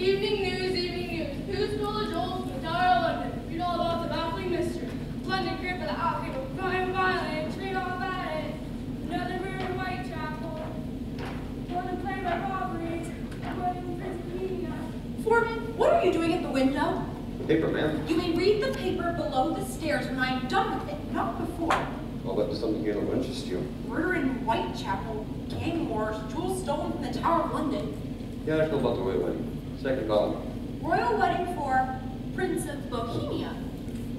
Evening news, evening news. Who stole the jewels from the Tower of London? You know about the baffling mystery. London grip of the outfit of crime, violence, read all about it. Another murder in Whitechapel. One in play by robberies. One in prison. Foreman, what are you doing at the window? The paper, ma'am. You may read the paper below the stairs when I am done with it, not before. Oh, but there's something here that will interest you. Murder in Whitechapel, gang wars, jewels stolen from the Tower of London. The article about the royal wedding. Second column. Royal wedding for Prince of Bohemia.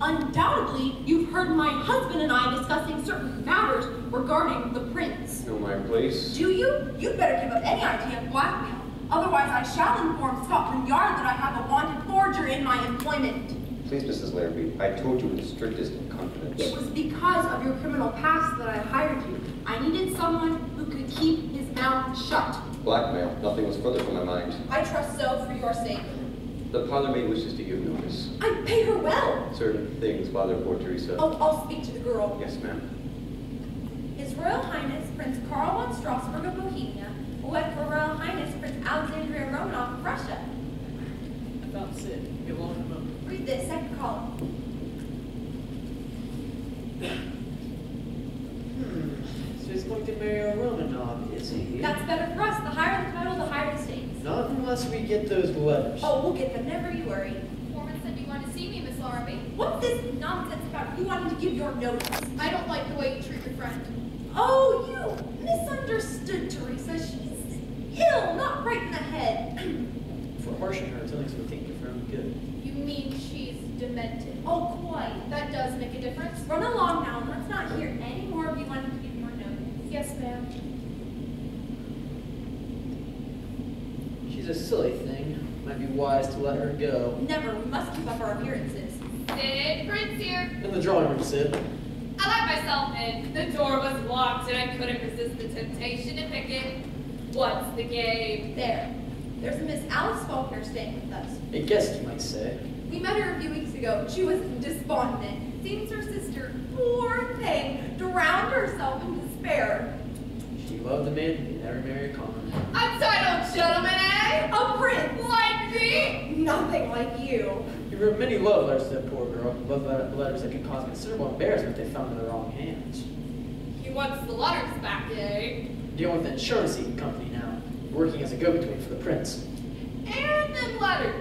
Undoubtedly, you've heard my husband and I discussing certain matters regarding the prince. Know my place? Do you? You'd better give up any idea of blackmail. Otherwise, I shall inform Scotland Yard that I have a wanted forger in my employment. Please, Mrs. Larrabee, I told you in the strictest confidence. It was because of your criminal past that I hired you. I needed someone who could keep his mouth shut. Blackmail. Nothing was further from my mind. I trust so for your sake. The parlor maid wishes to give notice. I pay her well. Certain things bother poor Teresa. Oh, I'll speak to the girl. Yes, ma'am. His Royal Highness Prince Karl von Strasbourg of Bohemia, wed for Royal Highness Prince Alexandria Romanov of Russia. That's it. Get along with them. Read this, second column. So he's going to marry a Romanov, is he? That's better for us. The higher the title, the higher the stakes. Not unless we get those letters. Oh, we'll get them. Never you worry. Foreman said you wanted to see me, Miss Larrabee. What's this nonsense about you wanting to give your notice? I don't like the way you treat your friend. Oh, you misunderstood, Teresa. She's ill, not right in the head. For harshing her, something's going to take you for good. You mean she's demented? Oh, quite. That does make a difference. Run along now, and let's not hear any more of you wanting to give your notice. Yes, ma'am. She's a silly thing. Might be wise to let her go. Never. We must keep up our appearances. Sid, Prince here. In the drawing room, Sid. I let myself in. The door was locked and I couldn't resist the temptation to pick it. What's the game? There. There's a Miss Alice Faulkner staying with us. A guest, you might say. We met her a few weeks ago. She was despondent. Seems her sister, poor thing, drowned herself in despair. She loved a man who could never marry a common. Untitled gentleman, eh? A prince! Like me? Nothing like you. He wrote many love letters to that poor girl. Letters that could cause considerable embarrassment if they found in the wrong hands. He wants the letters back, eh? Dealing with an insurance company now. Working as a go-between for the prince. And them letters.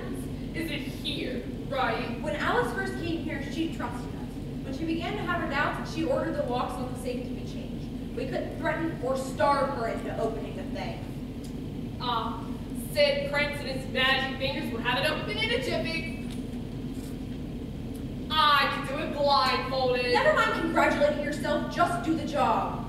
Is it here, right? When Alice first came here, she trusted us. When she began to have her doubts, she ordered the locks on the safe to be changed. We couldn't threaten or starve her into opening the thing. Sid Prince and his magic fingers would have it open in a jiffy. I could do it blindfolded. Never mind congratulating yourself, just do the job.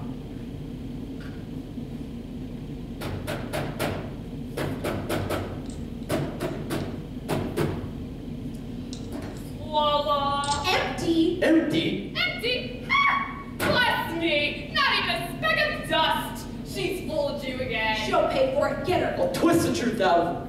Voila. Empty. Empty? Empty? Ha! Bless me! Not even a speck of dust! She's fooled you again. She'll pay for it, get her. I'll twist the truth out of her.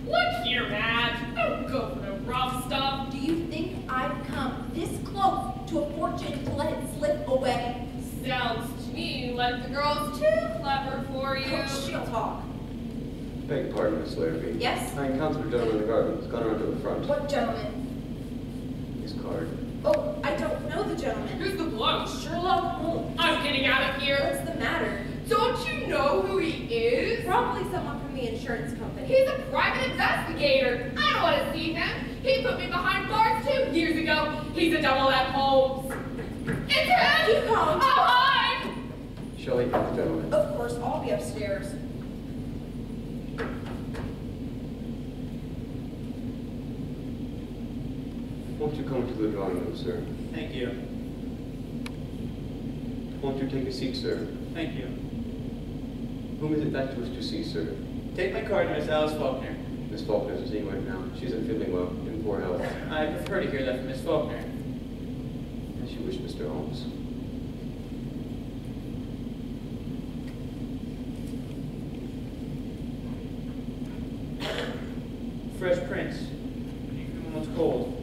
Look here, Madge. Don't go for the rough stuff. Do you think I've come this close to a fortune to let it slip away? Sounds to me like the girl's too clever for you. Oh, she'll talk. Beg pardon, Miss Larrabee. Yes? I encountered a gentleman in the garden. He's gone around to the front. What gentleman? His card. Oh, I don't know the gentleman. Who's the bloke? Sherlock Holmes. I'm getting out of here. What's the matter? Don't you know who he is? Probably someone from the insurance company. He's a private investigator. I don't want to see him. He put me behind bars 2 years ago. He's a double F Holmes. It's him! Keep calm. Oh, hi! Shall I get the gentleman? Of course, I'll be upstairs. Won't you come to the drawing room, sir? Thank you. Won't you take a seat, sir? Thank you. Whom is it that you wish to see, sir? Take my card to Miss Alice Faulkner. Miss Faulkner is seeing right now. She isn't feeling well, in poor health. I prefer to hear that from Miss Faulkner. As you wish, Mr. Holmes. Fresh Prince. What's cold?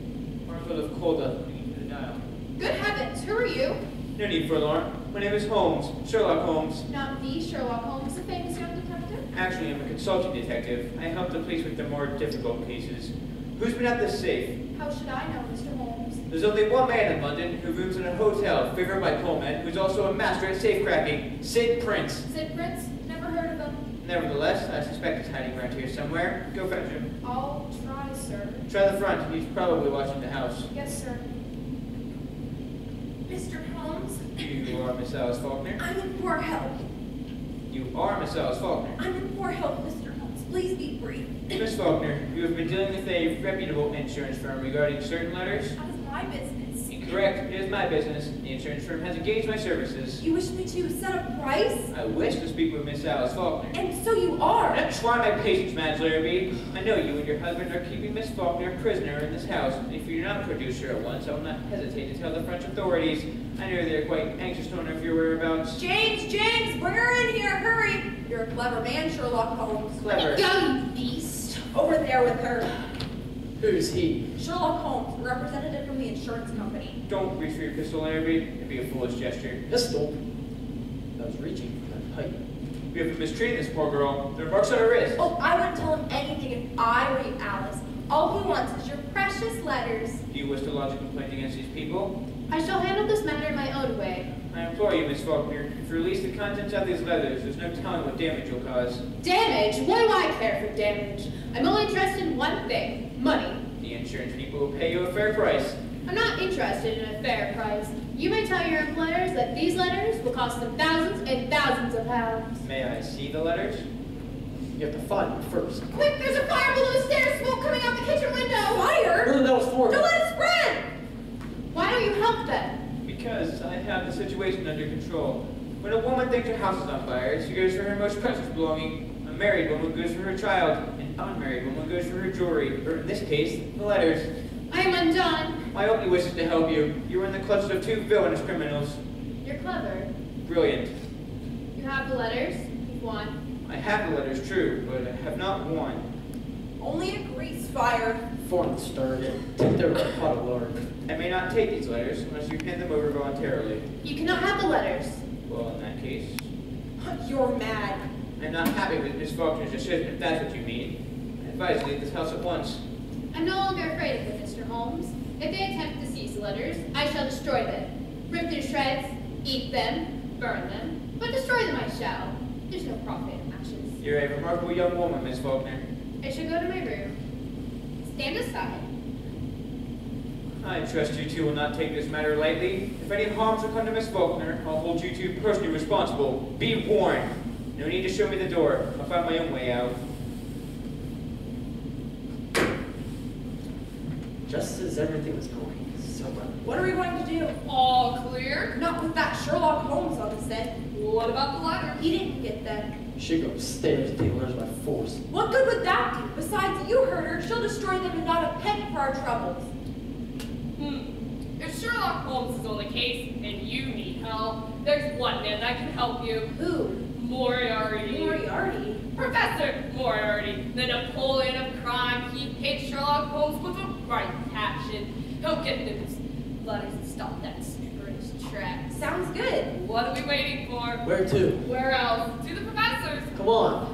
Or a bit of colda beneath the dial. Good heavens, who are you? No need for alarm. My name is Holmes. Sherlock Holmes. Not the Sherlock Holmes, the famous young detective? detective? Actually, I'm a consulting detective. I help the police with the more difficult cases. Who's been at this safe? How should I know, Mr. Holmes? There's only one man in London who rooms in a hotel favored by Pullman, who's also a master at safe cracking, Sid Prince. Sid Prince? Never heard of him. Nevertheless, I suspect he's hiding around here somewhere. Go fetch him. I'll try, sir. Try the front. He's probably watching the house. Yes, sir. Mr. Holmes? You are Miss Alice Faulkner? I'm in poor health. You are Miss Alice Faulkner. I'm in poor health, Mr. Holmes. Please be brief. Miss Faulkner, you have been dealing with a reputable insurance firm regarding certain letters. That is my business. Correct. It is my business. The insurance firm has engaged my services. You wish me to set a price? I wish to speak with Miss Alice Faulkner. And so you are. Don't try my patience, Madge Larrabee. I know you and your husband are keeping Miss Faulkner a prisoner in this house. And if you do not produce her at once, I will not hesitate to tell the French authorities. I know they are quite anxious to know of your whereabouts. James, bring her in here, hurry. You're a clever man, Sherlock Holmes. Clever. Go, you beast! Over there with her. Who's he? Sherlock Holmes, a representative from the insurance company. Don't reach for your pistol, Larrabee. It'd be a foolish gesture. Pistol? I was reaching for that pipe. We have mistreated this poor girl. There are marks on her wrist. Oh, I wouldn't tell him anything if I were you, Alice. All he wants is your precious letters. Do you wish to lodge a complaint against these people? I shall handle this matter in my own way. I implore you, Miss Faulkner, if you release the contents of these letters, there's no telling what damage you'll cause. Damage? What do I care for damage? I'm only interested in one thing, money. The insurance people will pay you a fair price. I'm not interested in a fair price. You may tell your employers that these letters will cost them thousands and thousands of pounds. May I see the letters? You have to find them first. Quick, there's a fire below the stairs, smoke coming out the kitchen window! Fire? What are those for? Don't let it spread! Why don't you help them? Because I have the situation under control. When a woman thinks her house is on fire, she goes for her most precious belonging. A married woman goes for her child. An unmarried woman goes for her jewelry, or in this case, the letters. I am undone. My only wish is to help you. You are in the clutches of two villainous criminals. You're clever. Brilliant. You have the letters. You've won. I have the letters, true, but I have not won. Only a grease fire. Before it started, take their pot of lard. I may not take these letters unless you hand them over voluntarily. You cannot have the letters. Well, in that case, You're mad. I'm not happy with Miss Faulkner's decision, if that's what you mean. I advise you leave this house at once. I'm no longer afraid of them, Mr. Holmes. If they attempt to seize the letters, I shall destroy them. Rip them to shreds, eat them, burn them, but destroy them I shall. There's no profit in ashes. You're a remarkable young woman, Miss Faulkner. I shall go to my room. Stand aside. I trust you two will not take this matter lightly. If any harm shall come to Miss Faulkner, I'll hold you two personally responsible. Be warned. No need to show me the door. I'll find my own way out. Just as everything was going so well. What are we going to do? All clear? Not with that Sherlock Holmes on the set. What about the letters? He didn't get them. She'd go upstairs and take letters by force. What good would that do? Besides, you heard her. She'll destroy them and not a penny for our troubles. If Sherlock Holmes is on the case and you need help, there's one man that can help you. Who? Moriarty. Moriarty. Professor Moriarty, the Napoleon of crime. He hates Sherlock Holmes with a right passion. He'll get those letters and stop that snooper in his tracks. Sounds good. What are we waiting for? Where to? Where else? To the professor's. Come on.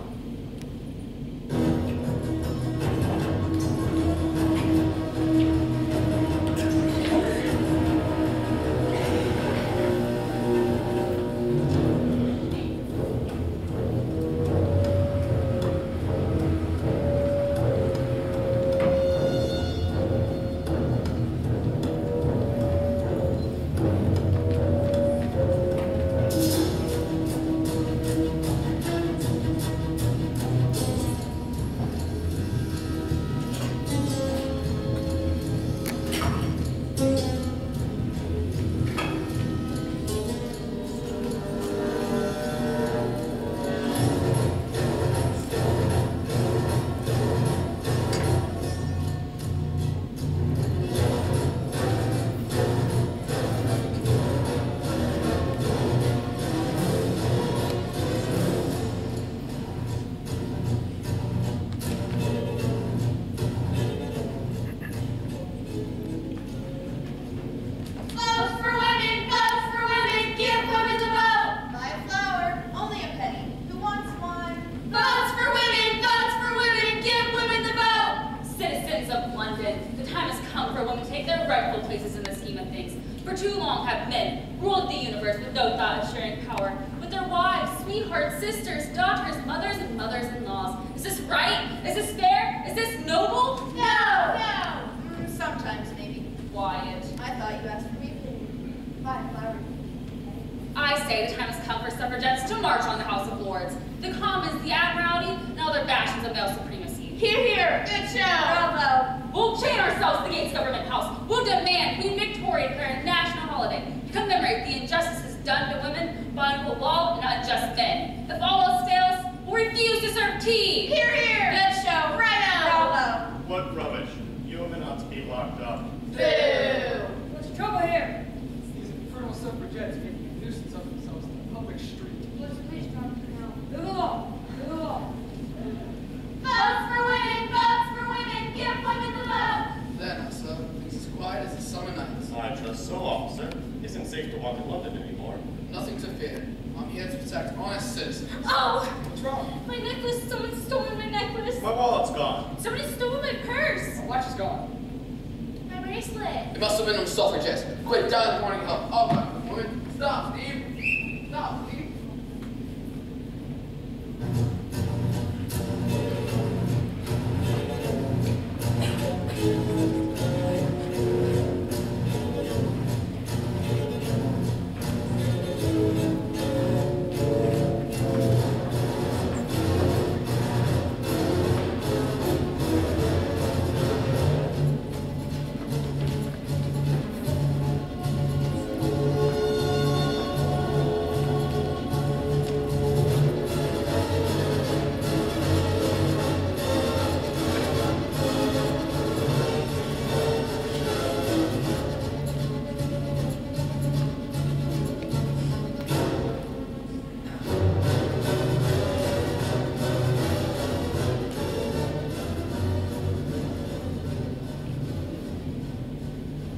for women to take their rightful places in the scheme of things. For too long have men ruled the universe with no thought of sharing power with their wives, sweethearts, sisters, daughters, mothers, and mothers-in-laws. Is this right? Is this fair? Is this noble? No! Sometimes, maybe. Quiet. I thought you asked for me. Fine, flower. I say the time has come for suffragettes to march on the House of Lords. The Commons, the Admiralty, and all their bastions of male supremacy. Hear, hear! Good show! Bravo! We'll chain ourselves to the gates of Government House. We'll demand Queen Victoria declare a national holiday to commemorate the injustices done to women by a law and unjust men. If all else fails, we'll refuse to serve tea. Hear, hear! Good show! Right on! Bravo! What rubbish. You women ought to be locked up. Boo! What's the trouble here? These infernal suffragettes making a nuisance of themselves in the public street. Let's please come now. Move along. Move along. Votes for women! Votes for women! Give women the vote! Then, sir, things as quiet as the summer nights. I trust so, officer. Isn't safe to walk in London anymore. Nothing to fear. I'm here to protect honest citizens. Oh! What's wrong? My necklace! Someone's stolen my necklace! My wallet's gone. Somebody stole my purse! My watch is gone. My bracelet! It must have been them suffragettes. Quick, down the morning help. Oh, my woman. Stop, Steve. Stop, Steve.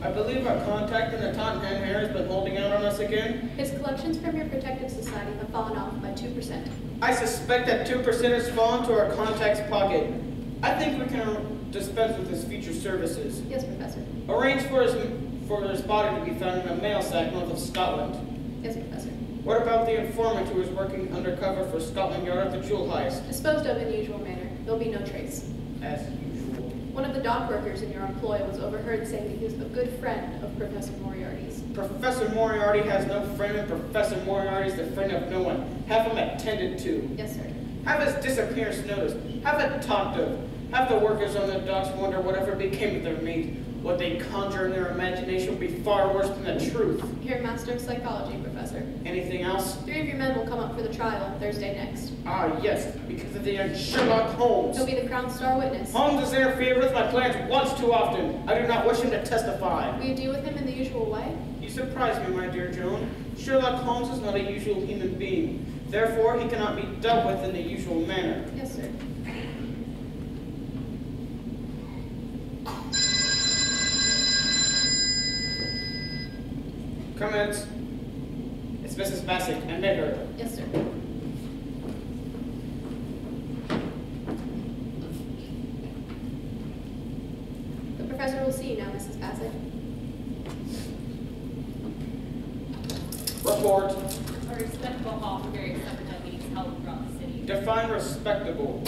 I believe our contact in the Tottenham here has been holding out on us again. His collections from your protective society have fallen off by 2%. I suspect that 2% has fallen to our contact's pocket. I think we can dispense with his future services. Yes, Professor. Arrange for his body to be found in a mail sack north of Scotland. Yes, Professor. What about the informant who is working undercover for Scotland Yard at the jewel heist? Disposed of in the usual manner. There'll be no trace. As usual. One of the dock workers in your employ was overheard saying that he was a good friend of Professor Moriarty's. Professor Moriarty has no friend, and Professor Moriarty is the friend of no one. Have him attended to. Yes, sir. Have his disappearance noticed. Have it talked of. Have the workers on the docks wonder whatever became of their mate. What they conjure in their imagination will be far worse than the truth. You're Master of Psychology, Professor. Anything else? 3 of your men will come up for the trial on Thursday next. Ah, yes, because of the young Sherlock Holmes. He'll be the Crown Star witness. Holmes has interfered with my plans once too often. I do not wish him to testify. Will you deal with him in the usual way? You surprise me, my dear Joan. Sherlock Holmes is not a usual human being. Therefore, he cannot be dealt with in the usual manner. Yes, sir. Commence. It's Mrs. Bassett. Admit her. Yes, sir. The professor will see you now, Mrs. Bassett. Report. A respectable hall for various suffragette meetings held throughout the city. Define respectable.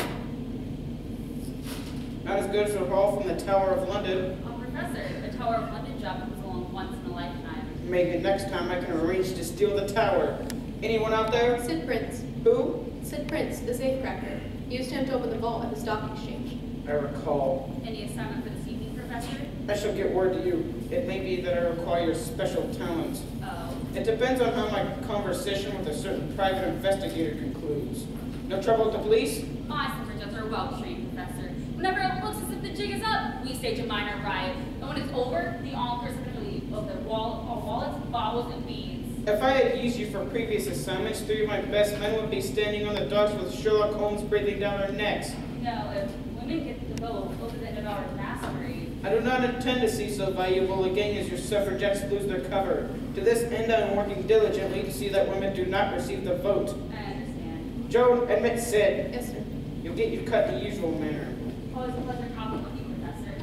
Not as good as a hall from the Tower of London. Oh, Professor, the Tower of London job comes along once in a lifetime. Maybe next time I can arrange to steal the tower. Anyone out there? Sid Prince. Who? Sid Prince, the safecracker. You used him to open the vault at the stock exchange. I recall. Any assignment for this evening, Professor? I shall get word to you. It may be that I require special talent. Oh. It depends on how my conversation with a certain private investigator concludes. No trouble with the police? My suffragettes are well trained, Professor. Whenever it looks as if the jig is up, we stage a minor riot. And when it's over, the onlookers are going to leave of their wallets, bottles, and beans. If I had used you for previous assignments, 3 of my best men would be standing on the docks with Sherlock Holmes breathing down their necks. No, if women get the vote, over the end of our masquerade. I do not intend to see so valuable a gang as your suffragettes lose their cover. To this end, I am working diligently to see that women do not receive the vote. I understand. Joan, admit Sid. Yes, sir. You'll get your cut the usual manner. Always a pleasure talking with you, Professor.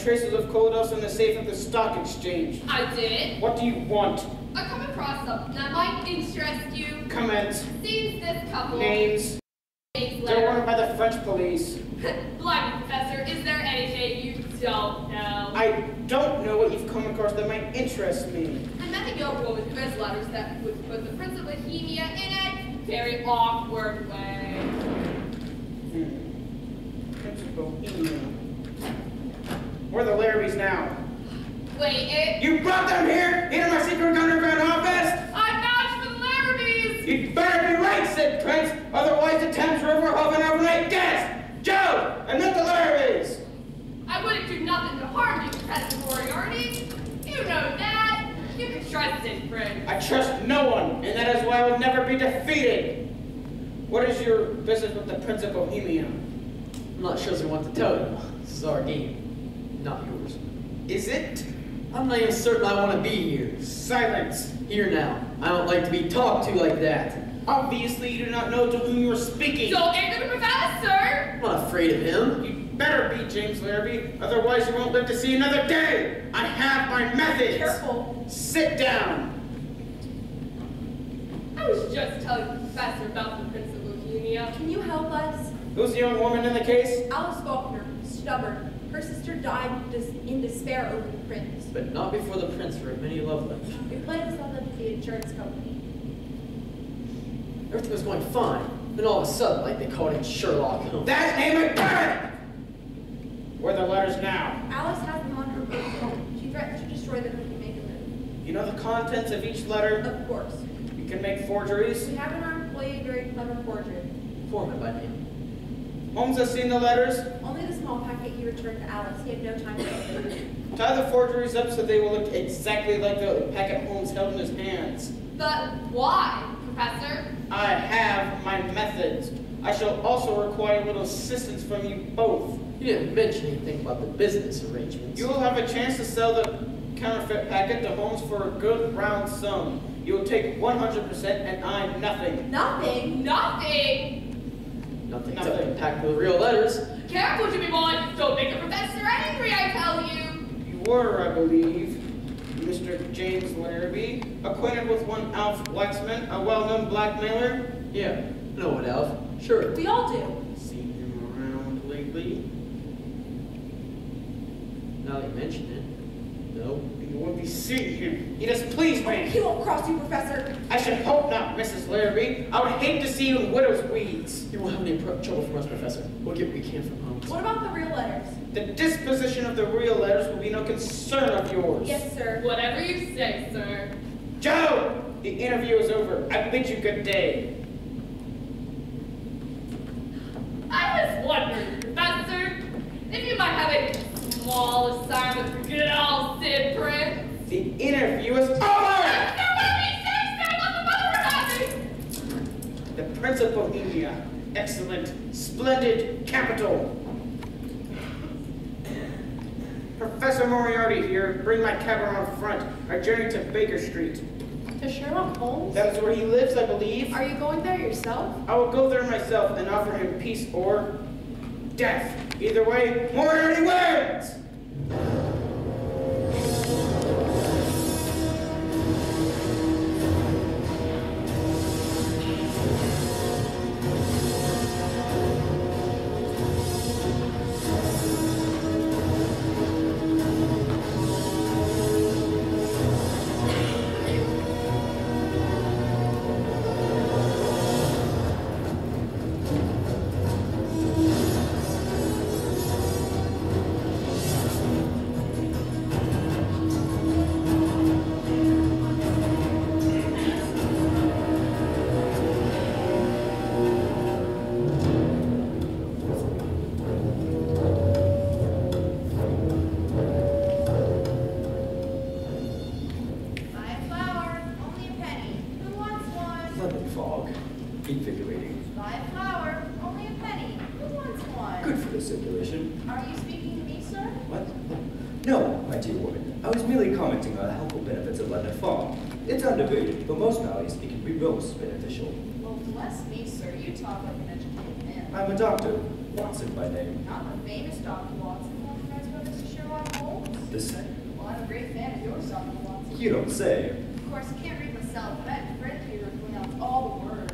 traces of coal dust in the safe at the stock exchange. I did. What do you want? I come across something that might interest you. Comment. Seems this couple. Names. Days They're later. wanted by the French police. Blimey, Professor, is there anything you don't know? I don't know what you've come across that might interest me. I met a young woman who has letters that would put the Prince of Bohemia in a very awkward way. Prince of Bohemia. Where are the Larrabys now? Wait, You brought them here? Into my secret underground office? I vouch for the Larrabys! You'd better be right, said Prince. Otherwise the Thames River will have an overnight guest. Joe, and not the Larrabys. I wouldn't do nothing to harm you, Professor Moriarty. You know that. You can trust it, friend. I trust no one, and that is why I will never be defeated. What is your business with the Prince of Bohemia? I'm not sure as I want to tell you. This is our game, not yours. Is it? I'm not even certain I want to be here. Silence. Here now. I don't like to be talked to like that. Obviously, you do not know to whom you are speaking. Don't anger the Professor! I'm not afraid of him. You better be, James Larrabee, otherwise you won't live to see another day. I have my methods. Careful. Sit down. I was just telling the Professor about the Prince of Bohemia. Can you help us? Who's the young woman in the case? Alice Faulkner, stubborn. Her sister died in despair over the prince. But not before the prince wrote many love letters. We planned to sell them to the insurance company. Everything was going fine. Then all of a sudden, like they called him Sherlock Holmes. That name again! Where are the letters now? Alice has them on her phone. She threatened to destroy them if we make a move. You know the contents of each letter? Of course. You can make forgeries? We have in our employee a very clever forger. Foreman by name. Holmes has seen the letters. Only the small packet he returned to Alice. He had no time to open it. Tie the forgeries up so they will look exactly like the packet Holmes held in his hands. But why, Professor? I have my methods. I shall also require a little assistance from you both. You didn't mention anything about the business arrangements. You will have a chance to sell the counterfeit packet to Holmes for a good round sum. You will take 100% and I nothing. Nothing? Nothing! Nothing except a packet with real letters. Careful, Jimmy boy! Don't make the Professor angry, I tell you! You were, I believe, Mr. James Larrabee, acquainted with one Alf Waxman, a well-known blackmailer? Yeah, I know what, Alf. Sure. We all do. Seen him around lately? Now that you mention it, no. You won't be seeing him. He displeased me. He won't cross you, Professor. I should hope not, Mrs. Larrabee. I would hate to see you in widow's weeds. You won't have any trouble from us, Professor. We'll get what we can from Holmes. What about the real letters? The disposition of the real letters will be no concern of yours. Yes, sir. Whatever you say, sir. Joe! The interview is over. I bid you good day. I was wondering, Professor, if you might have a small assignment for good old Sid Prince. The interview is over! The Prince of Bohemia. Excellent. Splendid. Capital. Professor Moriarty here. Bring my cab around front. I journey to Baker Street. To Sherlock Holmes? That is where he lives, I believe. Are you going there yourself? I will go there myself and offer him peace or death. Either way, Moriarty wins! Invigorating. Buy a flower, only a penny. Who wants one? Good for the circulation. Are you speaking to me, sir? What? No, my dear woman. I was merely commenting on the helpful benefits of London Farm. It's underrated, but most values it can be most beneficial. Well, bless me, sir. You talk like an educated man. I'm a doctor, Watson by name. Not the famous Dr. Watson, one friends with Mr. Sherlock Holmes. the same. Well, I'm a great fan of yours, Dr. Watson. You don't say. Of course, I can't read myself, but I'm friendly to pronounce all the words.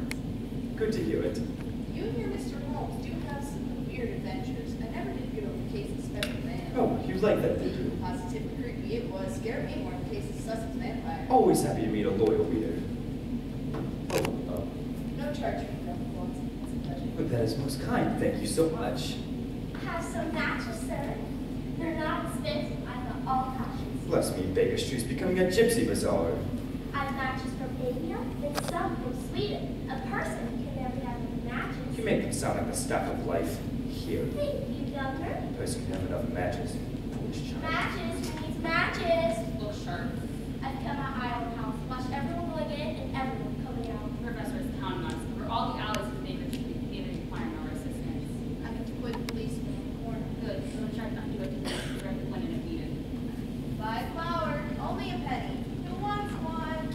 Good to hear it. You and your Mr. Holmes do have some weird adventures. I never did get over the case of Special Man. Oh, you like that, did you? Positively creepy it was. Scared me more than the case of Sussex Vampire. Always happy to meet a loyal reader. No charge for Dr. Watson. It's a pleasure. But that is most kind. Thank you so much. Have some matches, sir. They're not expensive. I got all fashions. Bless me, Baker Street's becoming a gypsy bazaar. I have matches from India and some from Sweden. A person can never have enough matches. You make them sound like the stuff of life here. Thank you, Governor. A person can have enough matches. Foolish child. Matches, who needs matches? Look sharp. I've come out my own house. Watch everyone going in and everyone coming out. The professor is counting on us to cover all the alleys of Baker Street, even requiring our assistance. I can quit the policeman in the corner. Good, so I'm trying not to do it directly when it needed. Buy flour, only a penny. Who wants one?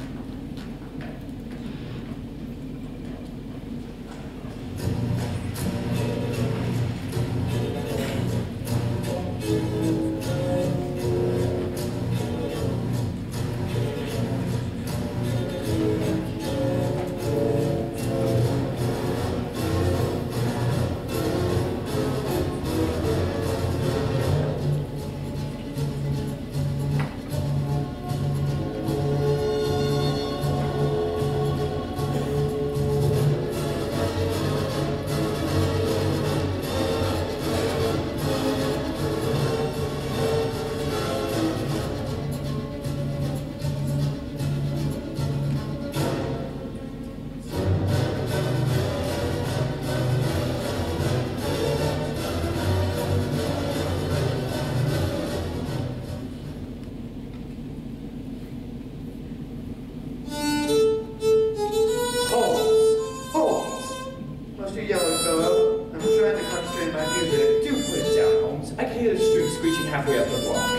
Must you yell, fellow? I'm trying to concentrate on my music. Do put it down, Holmes. I can hear the string screeching halfway up the block.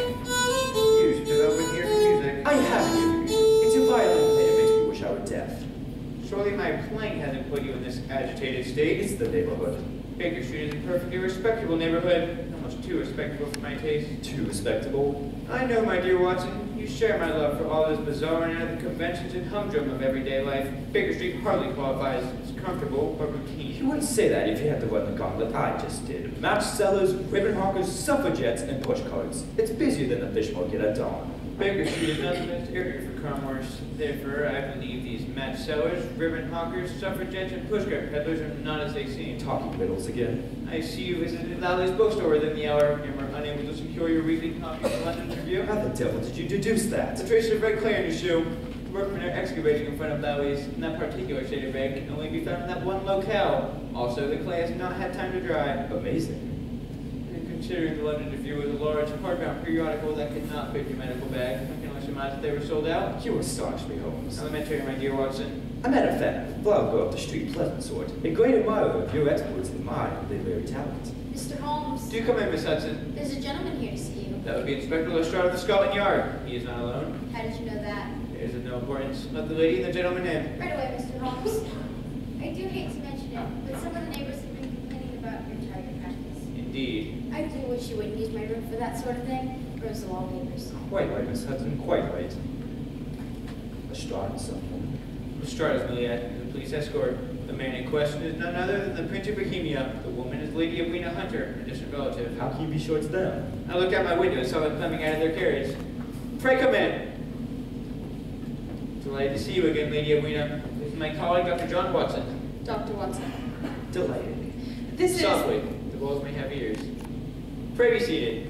You should develop an ear for music. I have an ear for music. It's your violin playing that makes me wish I were deaf. Surely my playing hasn't put you in this agitated state. It's the neighborhood. Baker Street is a perfectly respectable neighborhood. Almost too respectable for my taste. Too respectable. I know, my dear Watson. You share my love for all this bizarre and other conventions and humdrum of everyday life. Baker Street hardly qualifies as comfortable but routine. You wouldn't say that if you had to run the gauntlet I just did. Match sellers, ribbon hawkers, suffragettes, and push carts. It's busier than the fish market at dawn. Baker Street is not the best area for commerce. Therefore, I believe these match sellers, ribbon hawkers, suffragettes, and pushcart peddlers are not as they seem. Talking riddles again. I see you visited Lowley's bookstore within the hour and were unable to secure your weekly copy of the London Review. How the devil did you deduce that? The trace of red clay on your shoe. Workmen are excavating in front of Lowley's, and that particular shade of red can only be found in that one locale. Also, the clay has not had time to dry. Amazing. And considering the London Review was a large hardbound periodical that could not fit your medical bag, I can only surmise that they were sold out. You astonish me, Holmes. Elementary, my dear Watson. I met a fan, well go up the street, pleasant sort, a great admirer of your exploits and my literary talent. Mr. Holmes, Do come in, Miss Hudson. there's a gentleman here to see you. That would be Inspector Lestrade of the Scotland Yard. He is not alone. How did you know that? It is of no importance. Let the lady and the gentleman in. Right away, Mr. Holmes. I do hate to mention it, but some of the neighbors have been complaining about your target practice. Indeed. I do wish you wouldn't use my room for that sort of thing. Rose the wallpapers. Quite right, Miss Hudson, quite right. Lestrade and someone. Lestrade is merely acting as a police escort. The man in question is none other than the Prince of Bohemia. The woman is Lady Edwina Hunter, a distant relative. How can you be sure it's them? I looked out my window and saw them coming out of their carriage. Pray come in. Delighted to see you again, Lady Edwina. This is my colleague, Dr. John Watson. Dr. Watson. Delighted. This is... Softly. The walls may have ears. Pray be seated.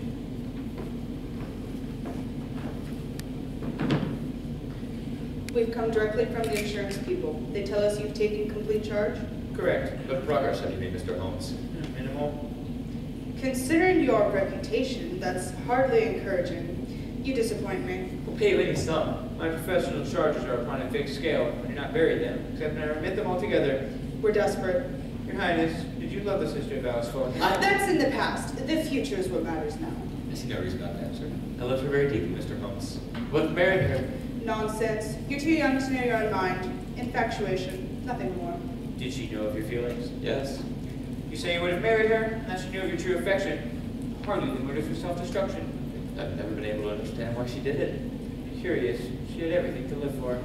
We've come directly from the insurance people. They tell us you've taken complete charge? Correct. What progress have you made, Mr. Holmes? Minimal. Considering your reputation, that's hardly encouraging. You disappoint me. We'll pay you any sum. My professional charges are upon a fixed scale. I do not vary them, except when I remit them all together. We're desperate. Your Highness, did you love the Sister of Alice? That's in the past. The future is what matters now. I see no reason not to answer. I love her very deeply, Mr. Holmes. What married her? Nonsense. You're too young to know your own mind. Infatuation. Nothing more. Did she know of your feelings? Yes. You say you would have married her, and that she knew of your true affection. Hardly the motive for self-destruction. I've never been able to understand why she did it. Curious. She had everything to live for.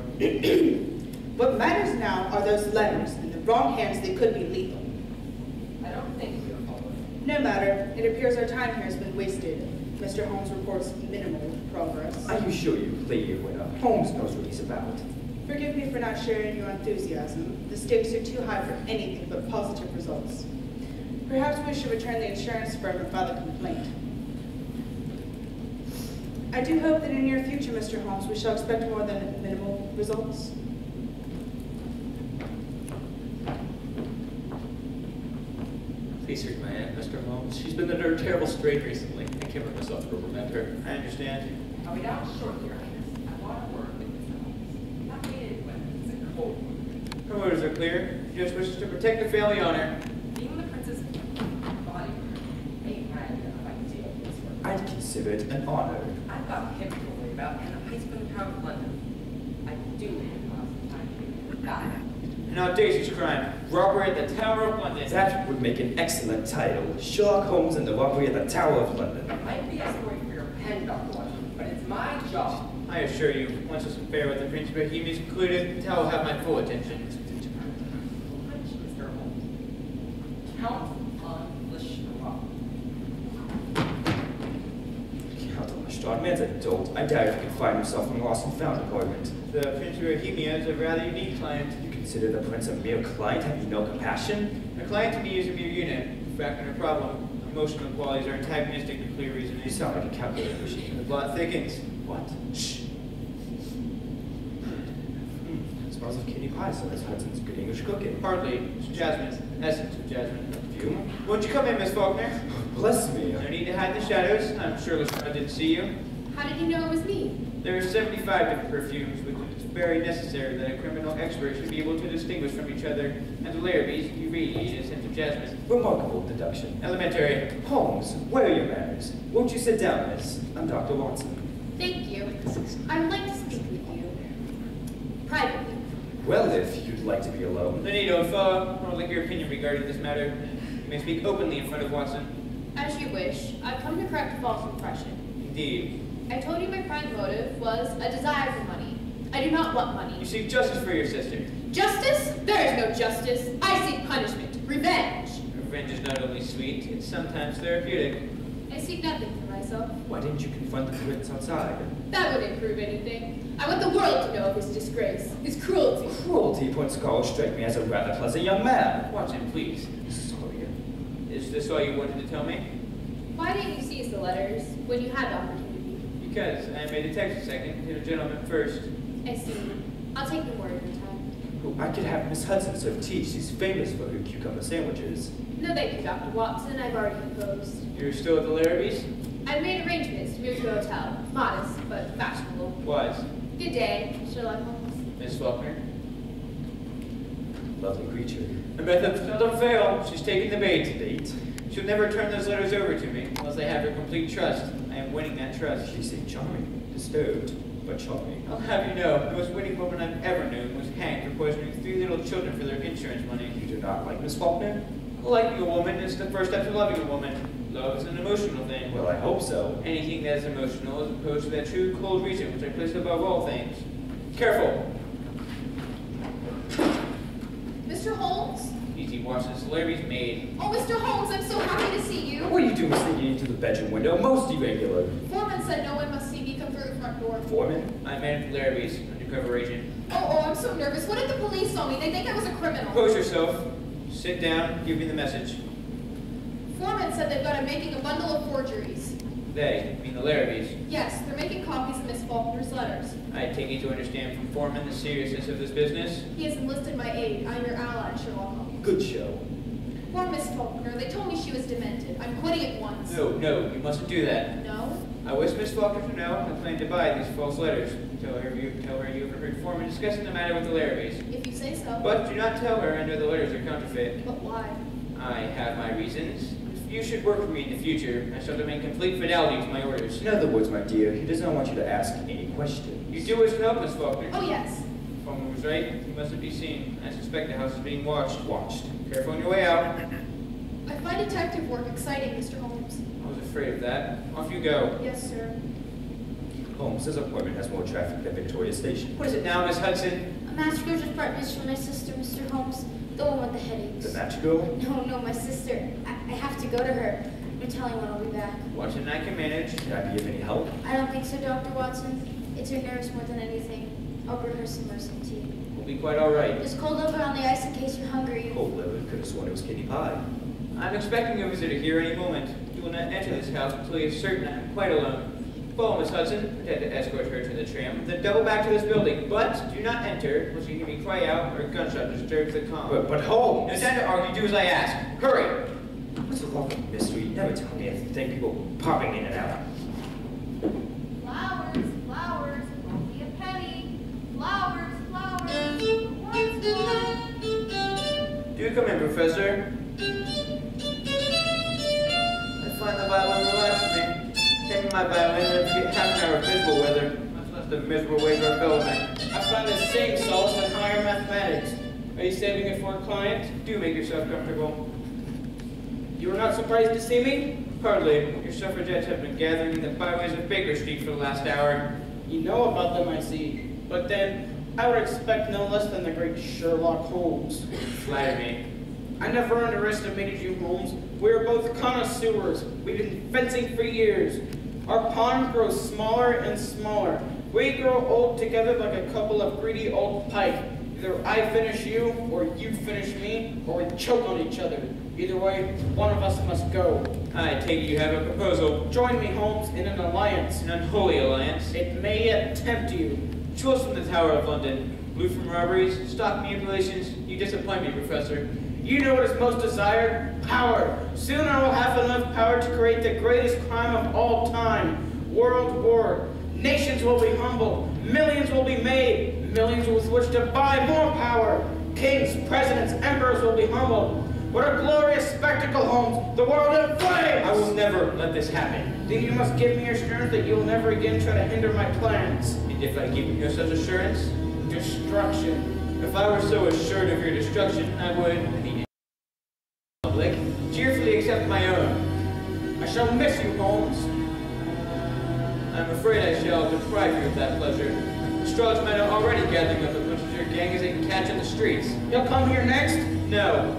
What matters now are those letters. In the wrong hands, they could be lethal. I don't think you're following. No matter. It appears our time here has been wasted. Mr. Holmes reports minimal progress. Are you sure you play your winner? Holmes knows what he's about. Forgive me for not sharing your enthusiasm. The stakes are too high for anything but positive results. Perhaps we should return the insurance firm and file a complaint. I do hope that in the near future, Mr. Holmes, we shall expect more than minimal results. Please hear my aunt, Mr. Holmes. She's been under a terrible strain recently. I can't bring myself to reprimand her. I understand. I'll be down shortly, Your Highness. I want to work with Mr. Holmes. Not needed when it's a cold one. Her orders are clear. She just wishes to protect the family honor. Being the princess body ain't right if I can deal with this work. I'd consider it an honor. I've got him to worry about and a high school town of London. I do have lots of time to die. An audacious crime. Robbery at the Tower of London. That would make an excellent title. Sherlock Holmes and the Robbery at the Tower of London. It might be a story for your pen, Dr. Watson, but it's my job. I assure you, once this affair with the Prince of Bohemia is concluded, the Tower will have my full attention. Mr. Holmes. Count on the straw. Count on the straw. Man's a dolt. I doubt if he can find himself in the lost and found department. The Prince of Bohemia is a rather unique client. You consider the Prince a mere client? Have you no compassion? A client to me is a mere unit. In fact, in a problem, emotional qualities are antagonistic to clear reasoning. You sound like a calculator machine. The plot thickens. What? Shh. Smells of kitty pie, so that's Hudson's good English cooking. Hardly. It's jasmine. Essence of jasmine. Fume? Won't you come in, Miss Faulkner? Bless me. No need to hide the shadows. I'm sure Lestrade didn't see you. How did you know it was me? There are 75 different perfumes, which it's very necessary that a criminal expert should be able to distinguish from each other, and the Larrabee's you radiate a scent of jasmine. Remarkable deduction. Elementary. Holmes, where are your manners? Won't you sit down, miss? I'm Dr. Watson. Thank you. I would like to speak with you. Privately. Well, if you'd like to be alone. No need, old fellow. I would like your opinion regarding this matter. You may speak openly in front of Watson. As you wish. I've come to correct a false impression. Indeed. I told you my prime motive was a desire for money. I do not want money. You seek justice for your sister. Justice? There is no justice. I seek punishment. Revenge. Revenge is not only sweet, it's sometimes therapeutic. I seek nothing for myself. Why didn't you confront the prince outside? That wouldn't prove anything. I want the world to know of his disgrace, his cruelty. Cruelty points Carl strike me as a rather pleasant young man. Watson, please. Sorry. Is this all you wanted to tell me? Why didn't you seize the letters when you had the opportunity? Because I am a detective second and a gentleman first. I see. I'll take them word of your time. Oh, I could have Miss Hudson serve tea. She's famous for her cucumber sandwiches. No thank you, Dr. Watson. I've already proposed. You're still at the Larrabee's? I've made arrangements to move to a hotel. Modest, but fashionable. Wise. Good day, Sherlock Holmes. Miss Faulkner. Lovely creature. Her methods seldom fail. She's taking the bait. Bait? She'll never turn those letters over to me unless I have her complete trust. I am winning that trust. She seemed charming. Disturbed, but charming. I'll have you know, the most winning woman I've ever known was hanged for poisoning 3 little children for their insurance money. You do not like Miss Faulkner? Liking a woman is the first step to loving a woman. Love is an emotional thing. Well, I hope so. Anything that is emotional as opposed to that true cold reason which I place above all things. Careful! Mr. Holmes? Easy, Watson's Larry's maid. Oh, Mr. Holmes, I'm so happy to see you. What are you doing sneaking into the bedroom window? Most irregular. Foreman said no one must see me come through the front door. Foreman? I managed Larrabee's, undercover agent. Oh, I'm so nervous. What if the police saw me? They think I was a criminal. Compose yourself. Sit down, give me the message. Foreman said they've got him making a bundle of forgeries. They, I mean the Larrabee's. Yes, they're making copies of Miss Faulkner's letters. I take you to understand from Foreman the seriousness of this business. He has enlisted my aid. I'm your ally, Sherlock Holmes. Good show. Poor Miss Faulkner. They told me she was demented. I'm quitting at once. No, you mustn't do that. No? I wish Miss Faulkner to know I plan to buy these false letters. Tell her you overheard Foreman discussing the matter with the Larrabee's. If you say so. But do not tell her I know the letters are counterfeit. But why? I have my reasons. If you should work for me in the future, I shall demand complete fidelity to my orders. In other words, my dear, he does not want you to ask any questions. You do wish to help, Miss Faulkner. Oh, yes. Foreman was right. You mustn't be seen. I suspect the house is being watched. Careful on your way out. I find detective work exciting, Mr. Holmes. I was afraid of that. Off you go. Yes, sir. Holmes, this appointment has more traffic than Victoria Station. What is it now, Miss Hudson? A match girl just brought news from my sister, Mr. Holmes. The one with the headaches. The match girl? No, my sister. I have to go to her. I'm telling when I'll be back. Watson, I can manage. Can I be of any help? I don't think so, Dr. Watson. It's her nerves more than anything. I'll bring her some mercy tea. We'll be quite all right. Just cold liver on the ice in case you're hungry. Cold liver. Could have sworn it was kidney pie. I'm expecting a visitor here any moment. You will not enter this house until you're certain I am quite alone. Follow Miss Hudson, pretend to escort her to the tram, then double back to this building. But do not enter unless you hear me cry out or a gunshot disturbs the calm. But Holmes! No time to argue, do as I ask. Hurry! What's the long mystery? You never tell me anything. People popping in and out. Flowers, flowers, only a penny. Flowers, flowers, once more. Do come in, Professor. I find the violin relaxing me. Take my violin and get half an hour of miserable weather, much less the miserable way our fellow men. I find the same solace in higher mathematics. Are you saving it for a client? Do make yourself comfortable. You were not surprised to see me? Hardly. Your suffragettes have been gathering in the byways of Baker Street for the last hour. You know about them, I see. But then, I would expect no less than the great Sherlock Holmes. Flatter me. I never underestimated you, Holmes. We are both connoisseurs. We've been fencing for years. Our pond grows smaller and smaller. We grow old together like a couple of greedy old pike. Either I finish you, or you finish me, or we choke on each other. Either way, one of us must go. I take it you have a proposal. Join me, Holmes, in an alliance. An unholy alliance. It may yet tempt you. Choose from the Tower of London. Blue from robberies, stock manipulations. You disappoint me, Professor. You know what is most desired? Power. Soon I will have enough power to create the greatest crime of all time. World war. Nations will be humbled. Millions will be made. Millions with which to buy more power. Kings, presidents, emperors will be humbled. What a glorious spectacle, Holmes. The world in flames. I will never let this happen. Then you must give me assurance that you will never again try to hinder my plans. And if I give you such assurance? Destruction. If I were so assured of your destruction, I would, in the public, cheerfully accept my own. I shall miss you, Holmes. I'm afraid I shall deprive you of that pleasure. The Strauss men are already gathering up as much of your gang as they can catch in the streets. You'll come here next? No.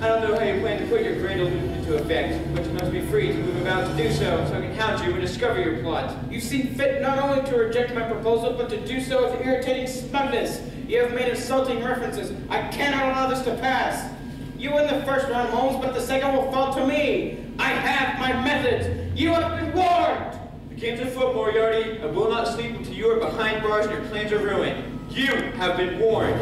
I don't know how you plan to put your great illusion into effect, but you must be free to move about to do so I can hound you and discover your plot. You seem fit not only to reject my proposal, but to do so with irritating smugness. You have made insulting references. I cannot allow this to pass. You win the first round, Holmes, but the second will fall to me. I have my methods. You have been warned. The game's afoot, Moriarty. I will not sleep until you are behind bars and your plans are ruined. You have been warned.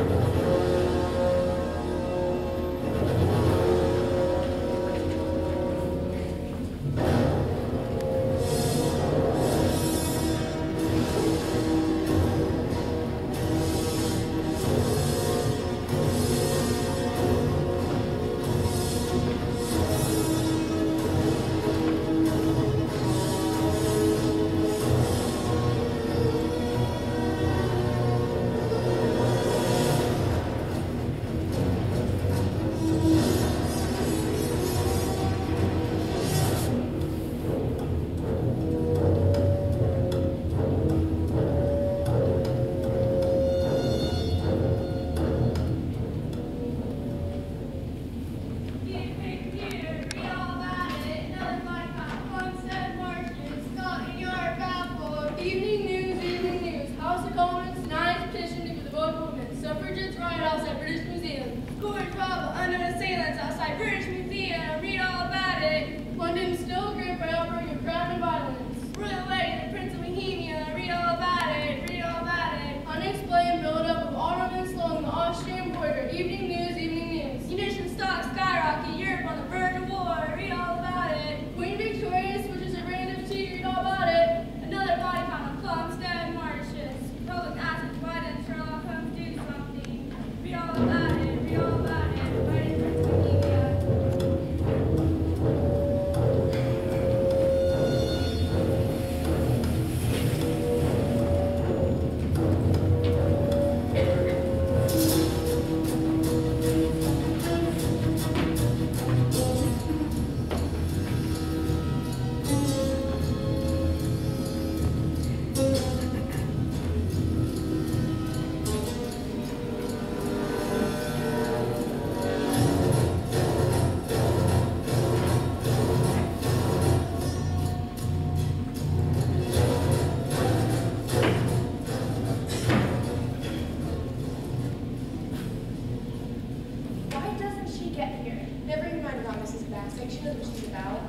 Mrs. Bassett. She knows what she's about.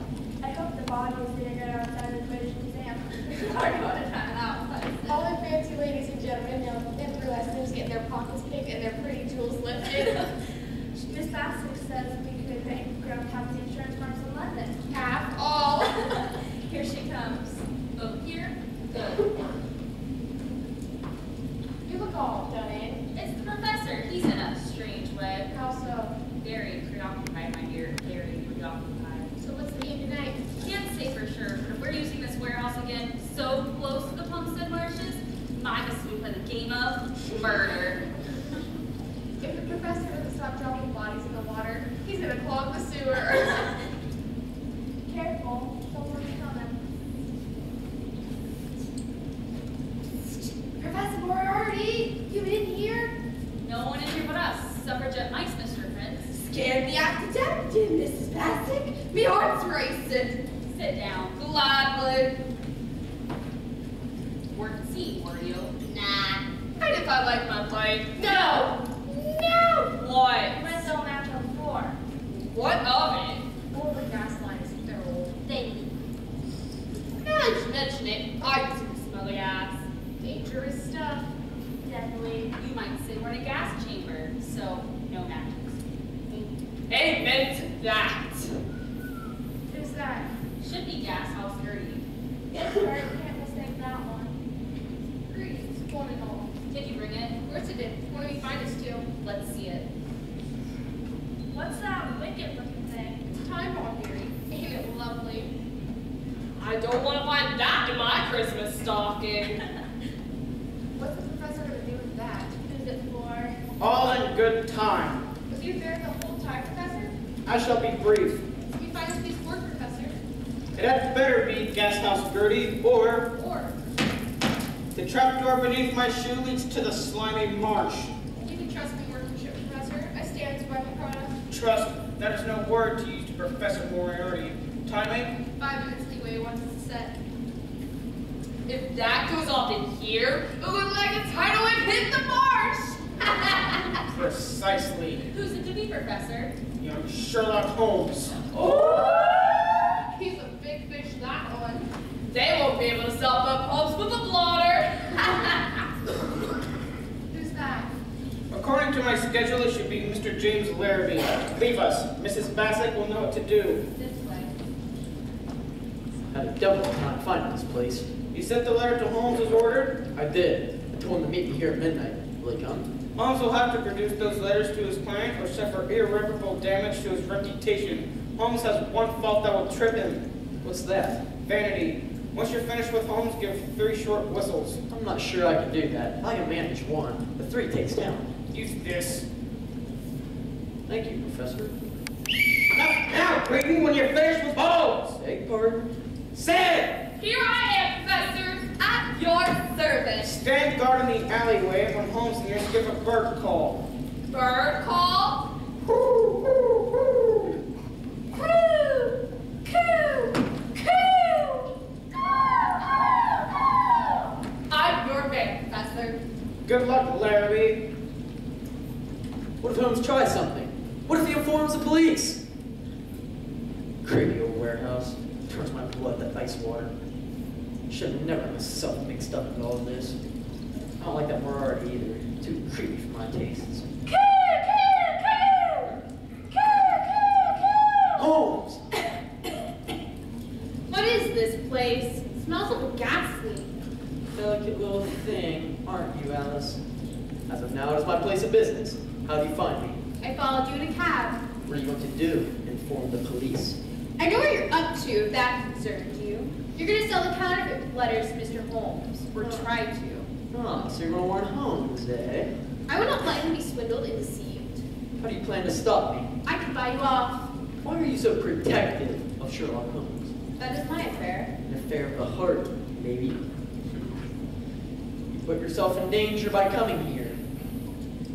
I hope the body is going to go outside of the British Museum. Hard to understand that. All the fancy ladies and gentlemen now in burlesques getting their pockets picked and their pretty jewels lifted. Miss Bassett says we could bankrupt half the insurance firms in London. Half, all. Here she comes. Oh, here? Good. You look all done in. It's the professor. He's in a strange way. How so? Very preoccupied, my dear. Very preoccupied. So what's the aim tonight? Can't say for sure, but if we're using this warehouse again so close to the Plumstead Marshes, my guess we play the game of murder. If the professor doesn't stop dropping bodies in the water, he's gonna clog the sewer. Careful, someone's coming. Professor Moriarty, you in here? No one in here but us. Suffragette mice, Mr. Prince. Scared me out to death, did Mrs. Bassett? Me heart's racing. Sit down. Gladly. Weren't seen, were you? Nah. And if I like my plate? No. No. What? Rent don't match on the floor. What of it? All the gas lines, they're old. They leak. Now that you mention it, I do smell the gas. Dangerous stuff. Definitely. You might say we're in a gas chamber, so no matches. Amen to that. Who's that? Should be gas house dirty. Yes, sir. Can't mistake that one. Greetings, one and all. Did you bring it? Of course it did. What do we find us to? Let's see it. What's that wicked looking thing? It's time bomb theory. Ain't it lovely? I don't want to find that in my Christmas stocking. What's the professor gonna do with that? Who's it for? All in good time. Was you there the whole time, Professor? I shall be brief. Did you find us piece of work, Professor? It had better be Gashouse Gertie, or Or, the trapdoor beneath my shoe leads to the slimy marsh. you can trust me workmanship, Professor. I stand by my product. Trust, that is no word to use to Professor Moriarty. Timing? 5 minutes leeway once it's set. If that goes off in here, it'll look like a tidal wave hit the marsh. Precisely. Who's it to be, Professor? Young Sherlock Holmes. He's a big fish, that one. They won't be able to stop up Holmes with a blotter. Who's that? According to my schedule, it should be Mr. James Larrabee. Leave us. Mrs. Bassett will know what to do. This way. Had a double time finding this place. You sent the letter to Holmes as ordered? I did. I told him to meet me here at midnight. Will he come? Holmes will have to produce those letters to his client or suffer irreparable damage to his reputation. Holmes has one fault that will trip him. What's that? Vanity. Once you're finished with Holmes, give 3 short whistles. I'm not sure I can do that. I can manage 1, but 3 takes talent. Use this. Thank you, Professor. Now, Creighton, when you're finished with Holmes! Beg pardon? Say Here I am, Professor, at your service. it! Stand guard in the alleyway, and when Holmes nears, give a bird call. Bird call? Hoo, hoo, hoo. Coo! Coo! Coo! I'm your man, Professor. Good luck, Larrabee. What if Holmes tries something? What if he informs the police? Creepy old warehouse. Turns my blood to ice water. Should have never got myself mixed up in all of this. I don't like that Moriarty either. Too creepy for my tastes. Holmes! What is this place? It smells like a gas leak. Delicate little thing, aren't you, Alice? As of now, it is my place of business. How do you find me? I followed you in a cab. What are you going to do? Inform the police. I know what you're up to, if that concerns you. You're going to sell the counterfeit letters to Mr. Holmes, or try to. Ah, so you're going to warn Holmes, eh? I would not let him be swindled and deceived. How do you plan to stop me? I could buy you off. Why are you so protective of Sherlock Holmes? That is my affair. An affair of the heart, maybe. You put yourself in danger by coming here.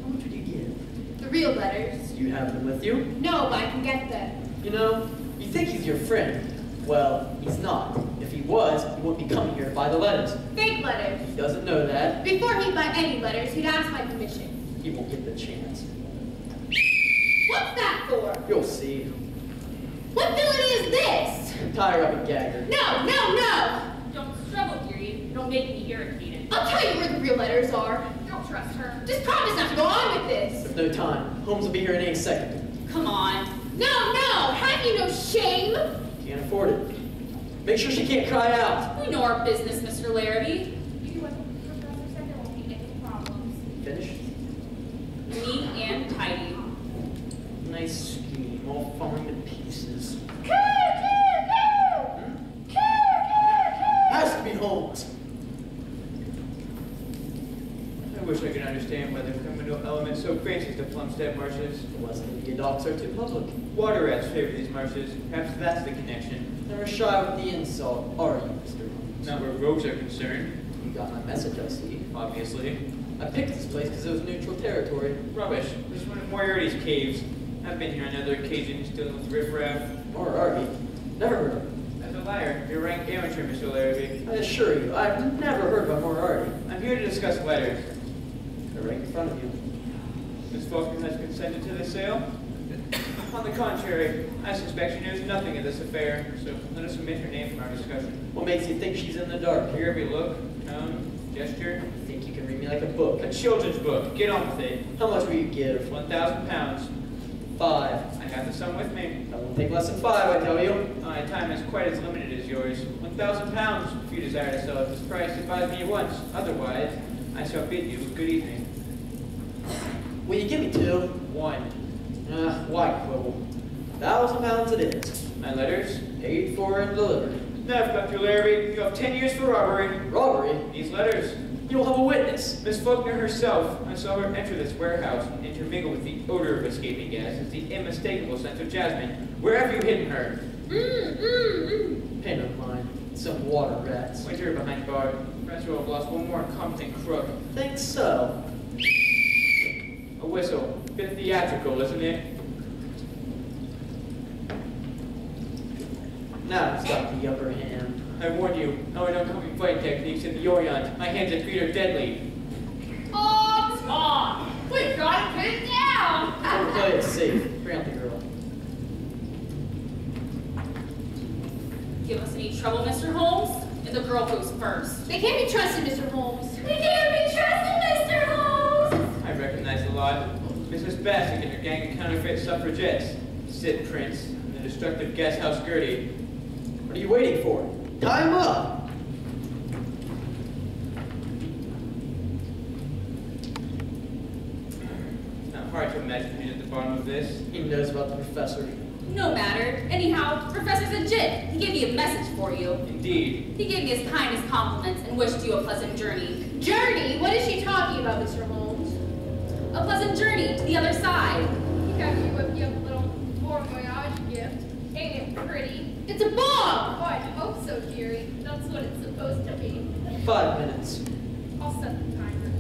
How much would you give? The real letters. Do you have them with you? No, but I can get them. You know, you think he's your friend. Well, he's not. If he was, he wouldn't be coming here to buy the letters. Fake letters. He doesn't know that. Before he'd buy any letters, he'd ask my permission. He won't get the chance. What's that for? You'll see. What villainy is this? Tie her up and gag her. No, no, no! Don't struggle, dearie. Don't make me irritated. I'll tell you where the real letters are. Don't trust her. Just promise not to go on with this. There's no time. Holmes will be here in any second. Come on. No, no! Have you no shame? Can't afford it. Make sure she can't cry out. We know our business, Mr. Larrabee. You do what the professor said, there won't be any problems. Finished? Neat and tidy. Nice scheme, all falling to pieces. Has to be Holmes. I wish I could understand why the criminal element so faces the Plumstead marshes. The West India docks are too public. Water rats favor these marshes. Perhaps that's the connection. Never shy with the insult, are you, Mr. Holmes? Not where rogues are concerned. You got my message, I see. Obviously. I picked this place because it was neutral territory. Rubbish. This is one of Moriarty's caves. I've been here on another occasion dealing with riffraff. Moriarty? Never heard of him. As a liar, you're a rank amateur, Mr. Larrabee. I assure you, I've never heard of a Moriarty. I'm here to discuss letters. They're right in front of you. Miss Faulkner has consented to the sale? On the contrary, I suspect she knows nothing of this affair, so let us omit her name from our discussion. What makes you think she's in the dark? Your every look, tone, gesture. I think you can read me like a book. A children's book. Get on with it. How much will you give? £1,000. 5. I have the sum with me. I won't take less than 5, I tell you. My time is quite as limited as yours. £1,000. If you desire to sell at this price, advise me at once. Otherwise, I shall bid you good evening. Will you give me 2? 1. Why quibble? £1,000 it is. My letters? Paid for and delivered. Enough, Dr. Larrabee. You have 10 years for robbery. Robbery? These letters. You'll have a witness. Miss Faulkner herself. I saw her enter this warehouse and intermingle with the odor of escaping gas as the unmistakable scent of jasmine. Where have you hidden her? Pay no mind. Some water rats. Winter behind bar. Perhaps you have lost one more incompetent crook. Think so. A whistle. Bit theatrical, isn't it? Now it's got the upper hand. I warn you, our oncoming fight techniques in the Orient. My hands and feet are deadly. Oh, Tom! We've got to put it down! Don't play it safe. Bring out the girl. Give us any trouble, Mr. Holmes? And the girl goes first. They can't be trusted, Mr. Holmes. They can't be trusted, Mr. Holmes! I recognize the lot. Mrs. Bassick and her gang of counterfeit suffragettes. Sid Prince and the destructive guest house Gertie. What are you waiting for? Time up! It's not hard to imagine who's at the bottom of this. He knows about the professor. No matter. Anyhow, Professor's legit. He gave me a message for you. Indeed. He gave me his kindest compliments and wished you a pleasant journey. Journey? What is she talking about, Mr. Holmes? A pleasant journey to the other side. He got you a little bon voyage gift. Ain't it pretty? It's a bomb! Oh, I hope so, dearie. That's what it's supposed to be. 5 minutes. I'll set the timer.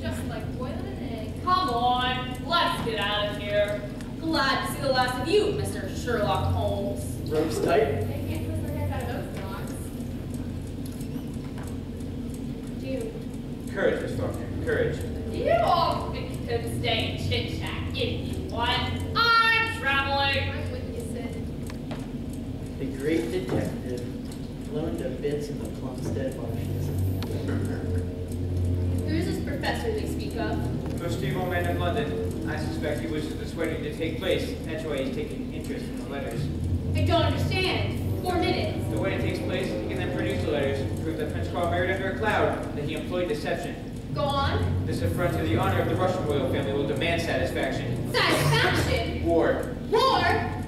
Just like boiling an egg. Come on, let's get out of here. Glad to see the last of you, Mr. Sherlock Holmes. Rope's tight. They can't twist their heads out of those knots. Dude. Courage, Miss Faulkner. Courage. You all think you could stay and chit-chat if you want. I'm traveling. I'm with you, Sid. The great detective, blown to bits in the Plumstead marshes. Who is this professor they speak of? Most evil man in London. I suspect he wishes this wedding to take place. That's why he's taking interest in the letters. I don't understand. 4 minutes. The wedding takes place, he can then produce the letters, prove that Prince Carl married under a cloud, that he employed deception. Go on. This affront to the honor of the Russian royal family will demand satisfaction. Satisfaction? War. War?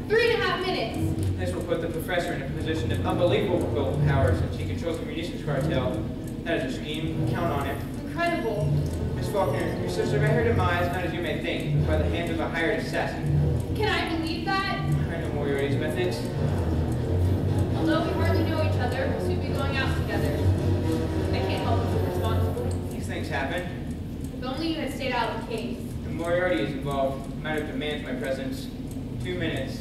3.5 minutes. This will put the professor in a position of unbelievable willpower since he controls the munitions cartel. That is a scheme. Count on it. Incredible. Miss Faulkner, your sister met her demise not as you may think, by the hands of a hired assassin. Can I believe that? I know Moriarty's methods. Although we hardly know each other, we'll soon be going out together. I can't help but feel responsible. These things happen. If only you had stayed out of the case. If Moriarty is involved, the matter demands my presence. 2 minutes.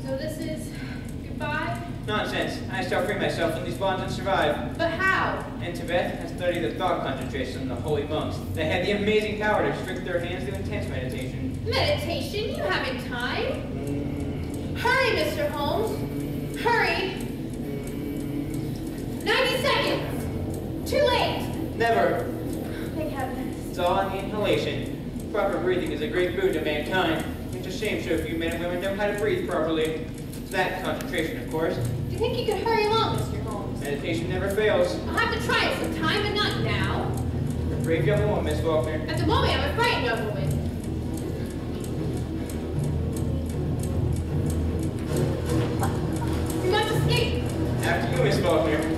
So this is goodbye? Nonsense. I shall free myself from these bonds and survive. But how? In Tibet, I studied the thought concentration of the holy monks. They had the amazing power to restrict their hands to intense meditation. Meditation? You haven't time? Hurry, Mr. Holmes. Hurry. 90 seconds. Too late. Never. Thank heaven. It's all in the inhalation. Proper breathing is a great boon to mankind. It's a shame so few men and women know how to breathe properly. It's that concentration, of course. Do you think you could hurry along, Mr. Holmes? Meditation never fails. I'll have to try it sometime, but not now. You're a brave young woman, Miss Faulkner. At the moment, I'm a frightened young woman. We must escape. After you, Miss Faulkner.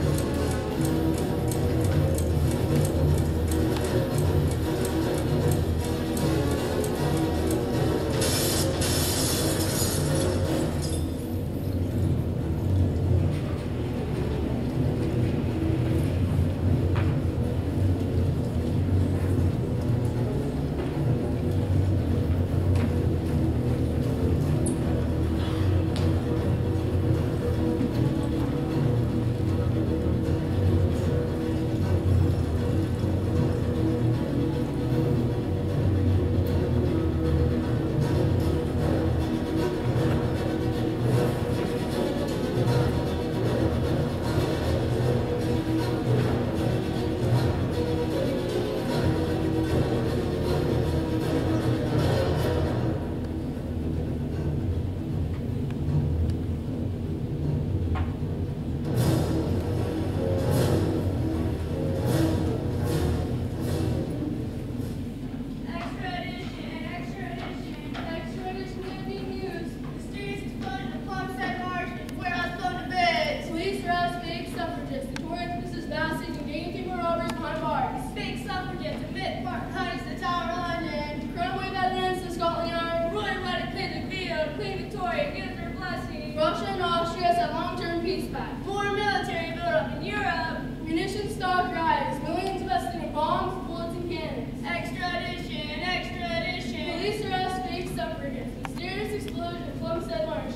Russia and Austria set long-term peace pact. More military buildup in Europe. Munitions stock rise. Millions invested in bombs, bullets, and cannons. Extradition, extradition. Police arrest fake suffragists. Mysterious explosion in Plumstead marshes.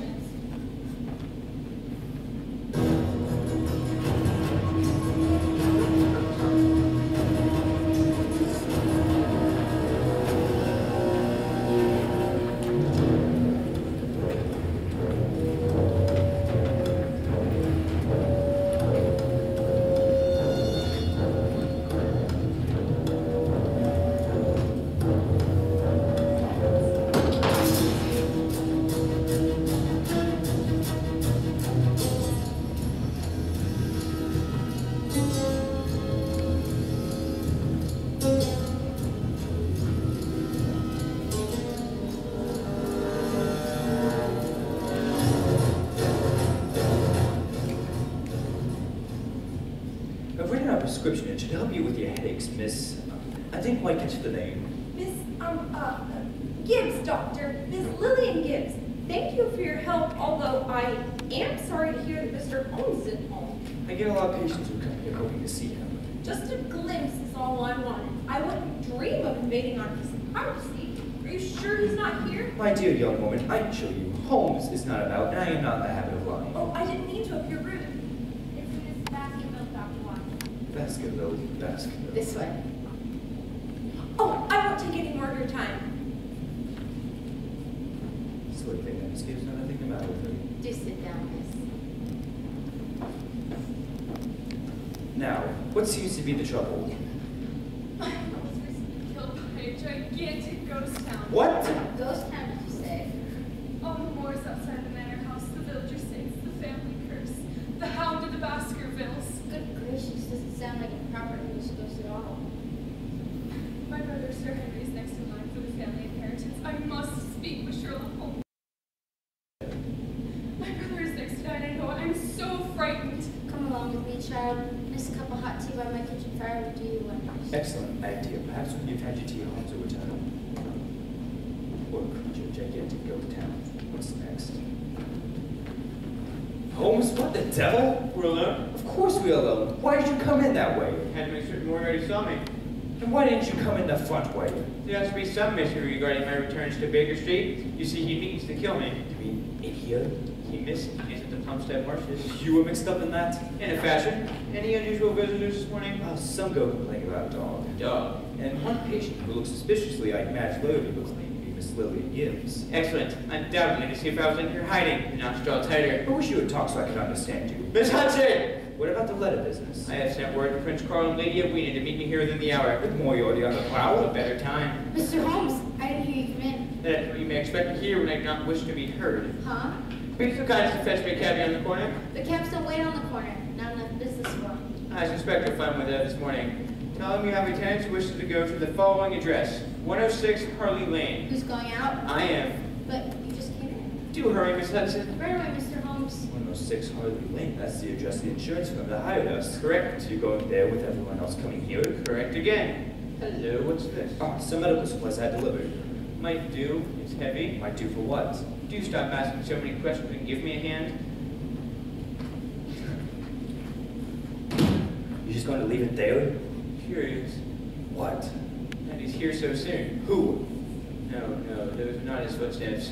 Prescription. It should help you with your headaches, Miss. I didn't quite catch the name. Miss, Gibbs, Doctor. Miss Lillian Gibbs. Thank you for your help, although I am sorry to hear that Mr. Holmes isn't home. I get a lot of patients who come here hoping to see him. Just a glimpse is all I wanted. I wouldn't dream of invading our piece of privacy. Are you sure he's not here? My dear young woman, I assure you, Holmes is not about, and I am not in the habit of lying. Oh, I didn't mean to appear rude. Baskerville. This way. Oh, I won't take any more of your time. Sort of thing that Miss Gibbs, nothing the matter with her. Do sit down, miss. Now, what seems to be the trouble? My house was killed by a gigantic ghost town. What? Ghost town, did you say? On the moors outside the manor house, the villagers say it's the family curse. The hound of the Baskervilles. Good gracious, doesn't sound like a proper English ghost at all. My brother, Sir Henry, is next in line for the family inheritance. I must speak with Sherlock Holmes. My brother is next to die, and I know it. I'm so frightened. Come along with me, child. There's a cup of hot tea by my kitchen fire will do you wonders. Excellent idea. Perhaps when you've had your tea, Holmes will return. What creature, gigantic ghost town. What's next? Holmes, what the devil? We're alone? Of course we're alone. Why did you come in that way? Had to make certain Warren already saw me. And why didn't you come in the front way? There has to be some mystery regarding my returns to Baker Street. You see, he means to kill me. You mean in here? He missed me at the Plumstead marshes. You were mixed up in that? In a fashion. Any unusual visitors this morning? Some go complaining about a dog. Dog. And one patient who looks suspiciously like Madge Lowe will claim to be Miss Lily Gibbs. Excellent. Undoubtedly to see if I was in here hiding and not draw tighter. I wish you would talk so I could understand you. Miss Hudson! What about the letter business? I have sent word to Prince Carl and Lady Edwina to meet me here within the hour. With Moriarty on the prowl? A better time. Mr. Holmes, I didn't hear you come in. That is what you may expect to hear when I do not wish to be heard. Huh? Be so kind as to fetch me a cabbie on the corner. The cabs don't wait on the corner. Not enough business for them. I suspect you'll find one there this morning. Tell him you have a tenant who wishes to go to the following address. 106 Harley Lane. Who's going out? I am. But you just came in. Do hurry, Miss Hudson. Right away, Mr. Holmes. 106 Harley Lane. That's the address of the insurance firm that hired us. Correct. So you're going there with everyone else coming here? Correct again. Hello, what's this? Ah, some medical supplies I had delivered. Might do. It's heavy. Might do for what? Do stop asking so many questions and give me a hand. You're just going to leave it there? Curious. What? And he's here so soon. Who? No, those are not his footsteps.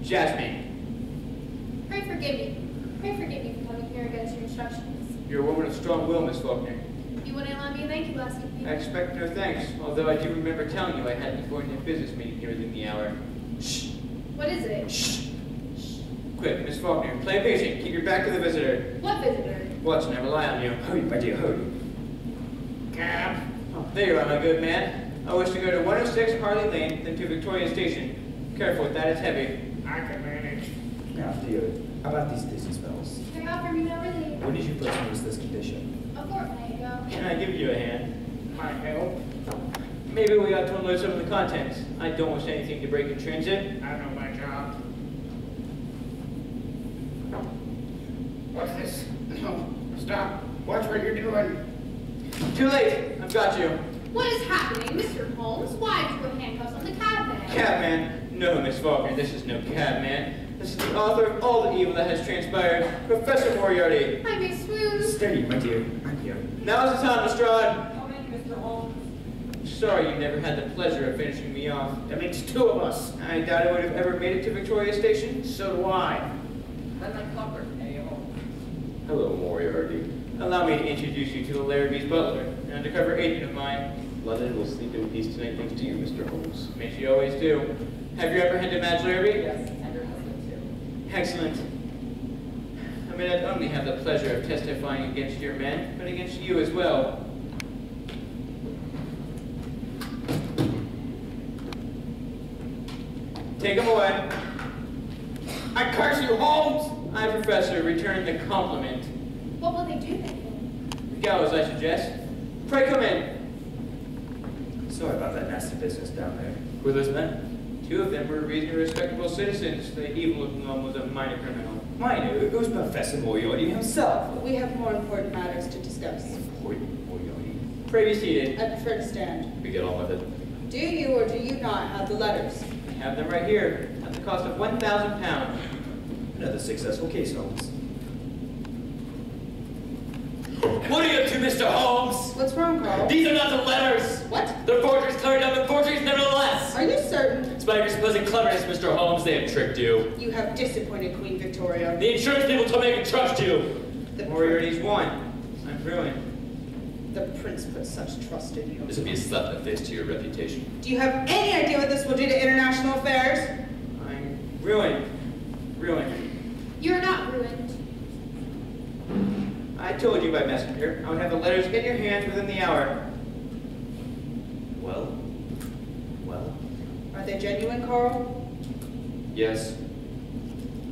Jasmine. Pray forgive me. Pray forgive me for coming here against your instructions. You're a woman of strong will, Miss Faulkner. You wouldn't allow me a thank you last evening. I expect no thanks, although I do remember telling you I had an important business meeting here within the hour. Shh. What is it? Shh. Quick, Miss Faulkner, play patient. Keep your back to the visitor. What visitor? Watson, I rely on you. Hurry, my dear, hurry. Cab. Oh, there you are, my good man. I wish to go to 106 Harley Lane, then to Victoria Station. Careful with that, it's heavy. I can manage. Now, dear, how about these dizzy spells? They offered me no relief. When did you first notice this condition? A fortnight ago. Can I give you a hand? My help. Maybe we ought to unload some of the contents. I don't wish anything to break in transit. I know my job. What's this? No, stop. Watch what you're doing. Too late. I've got you. What is happening, Mr. Holmes? Why have you put handcuffs on the cabman? Cabman? No, Miss Faulkner, this is no cabman. This is the author of all the evil that has transpired, Professor Moriarty. I may swoon. Steady, my dear. I'm here. Now's the time, Lestrade. Come in, Mr. Holmes. Sorry you never had the pleasure of finishing me off. That makes two of us. I doubt I would have ever made it to Victoria Station. So do I. Then I covered. Hey, Holmes. Hello, Moriarty. Allow me to introduce you to the Larrabee's butler, an undercover agent of mine. London will sleep in peace tonight thanks to you, Mr. Holmes. As you always do. Have you apprehended Madge Larrabee? Yes, and her husband too. Excellent. I may not only have the pleasure of testifying against your men, but against you as well. Take him away. I curse you, Holmes! I, Professor, return the compliment. What will they do then? The gallows, I suggest. Pray come in. Sorry about that nasty business down there. Who are those men? Two of them were reasonably respectable citizens. The evil-looking one was a minor criminal. Minor? It was Professor Moriarty himself. We have more important matters to discuss. Important Moriarty. Pray be seated. I prefer to stand. We get on with it. Do you or do you not have the letters? I have them right here, at the cost of £1,000. Another successful case, Holmes. What are you up to, Mr. Holmes? What's wrong, Carl? These are not the letters! What? They're forgeries carried out, but forgeries nevertheless! Are you certain? Despite your supposed cleverness, Mr. Holmes, they have tricked you. You have disappointed Queen Victoria. The insurance people told me I could trust you. The Moriarty's won. I'm ruined. The prince put such trust in you. This would be a slap in the face to your reputation. Do you have any idea what this will do to international affairs? I'm ruined. Ruined. You're not ruined. I told you by messenger I would have the letters in your hands within the hour. Well? Are they genuine, Carl? Yes.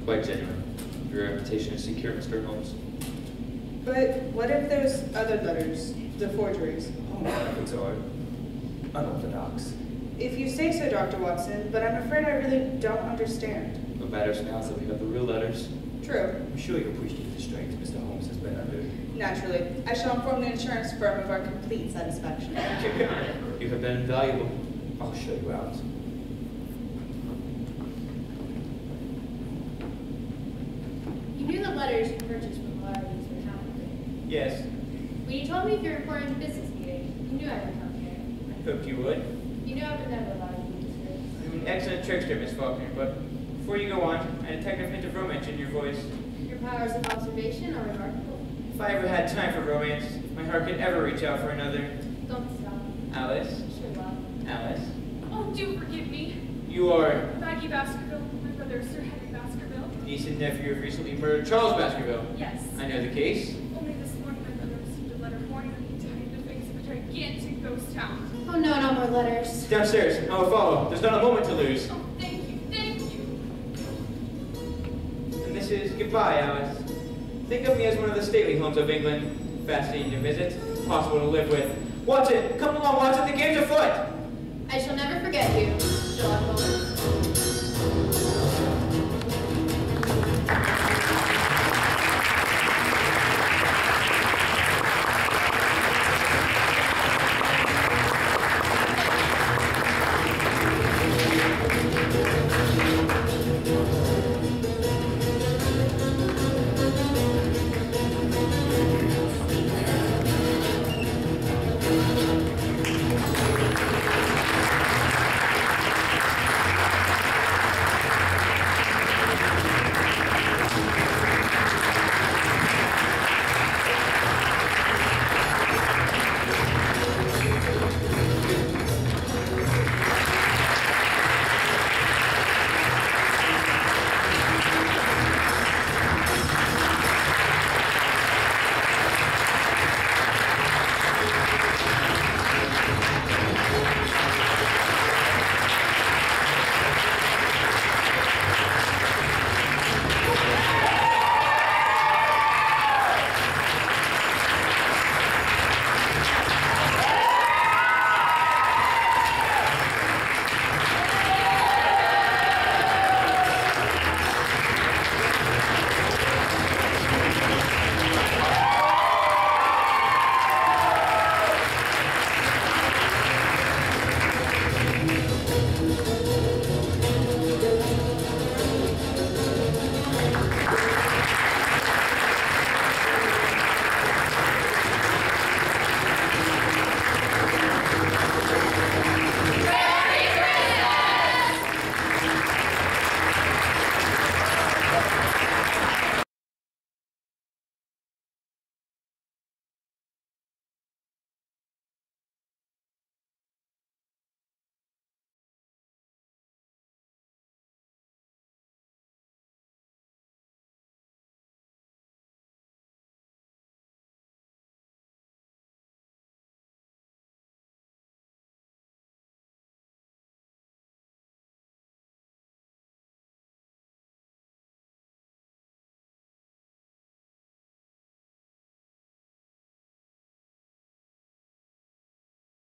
Quite genuine. Your reputation is secure, Mr. Holmes. But what if there's other letters, the forgeries? All my efforts are unorthodox. If you say so, Dr. Watson, but I'm afraid I really don't understand. What matters now is that we have the real letters. True. I'm sure you appreciate the strength Mr. Holmes has been under. Naturally. I shall inform the insurance firm of our complete satisfaction. You have been invaluable. I'll show you out. You knew the letters you purchased from Larrabee's were counterfeit. Yes, When you told me of your important business meeting, you knew I would come here. I hoped you would. You knew I would never allow you to do this. I'm an excellent trickster, Miss Faulkner, but before you go on, I detect a hint of romance in your voice. Your powers of observation are remarkable. If I ever had time for romance, if my heart could ever reach out for another. Don't stop. Alice? Sure will. Alice? Oh, do forgive me. You are Maggie Baskerville, my brother, Sir Henry Baskerville. niece and nephew of recently murdered Charles Baskerville. Yes. I know the case. Only this morning my brother received a letter warning him to hide the face of a gigantic ghost town. Oh no, no more letters. Downstairs. I will follow. There's not a moment to lose. Oh, thank you, thank you. And this is goodbye, Alice. Think of me as one of the stately homes of England. Fascinating to visit, possible to live with. Watson, come along, Watson, the game's afoot!